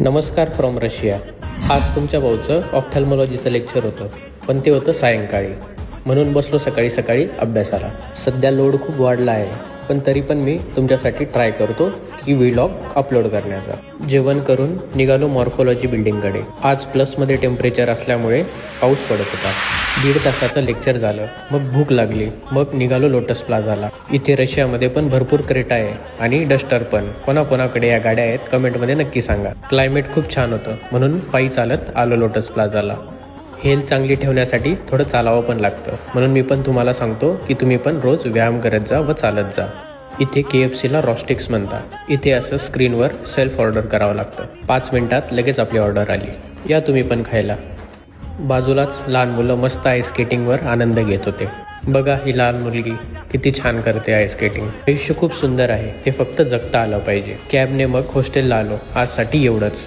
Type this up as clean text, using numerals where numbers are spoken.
नमस्कार from Russia. आज तुमच्या भाऊचं ऑप्थॅल्मॉलॉजीचं लेक्चर होतं, पण ते होतं सायंकाळी, म्हणून बसलो सकाळी सकाळी अभ्यासाला. सध्या लोड खूप वाढला आहे, पण तरी पण मी तुमच्यासाठी ट्राय करतो की व्लॉग अपलोड करण्याचा. जेवण करून निघालो मॉर्फोलॉजी बिल्डिंगकडे. आज प्लसमध्ये टेम्परेचर असल्यामुळे पाऊस पडत होता. 1.5 तासाचं लेक्चर झालं, मग भूक लागली, मग निघालो लोटस प्लाझाला. इथे रशियामध्ये पण भरपूर क्रेटा आहे आणि डस्टर पण. कोणाकोणाकडे या गाड्या आहेत कमेंटमध्ये नक्की सांगा. क्लायमेट खूप छान होतं, म्हणून पायी चालत आलो लोटस प्लाझाला. हेल्थ चांगली ठेवण्यासाठी थोडं चालावं पण लागतं, म्हणून मी पण तुम्हाला सांगतो की तुम्ही पण रोज व्यायाम करत जा व चालत जा. इथे KFCला रॉस्टिक्स म्हणतात. इथे असं स्क्रीनवर सेल्फ ऑर्डर करावं लागतं. 5 मिनिटात लगेच आपली ऑर्डर आली. या तुम्ही पण खायला. बाजूलाच लहान मुलं मस्त आईस स्केटिंगवर आनंद घेत होते. बघा ही लहान मुलगी किती छान करते आईस स्केटिंग. आयुष्य खूप सुंदर आहे, ते फक्त जगता आलं पाहिजे. कॅबने मग हॉस्टेलला आलो. आजसाठी एवढंच.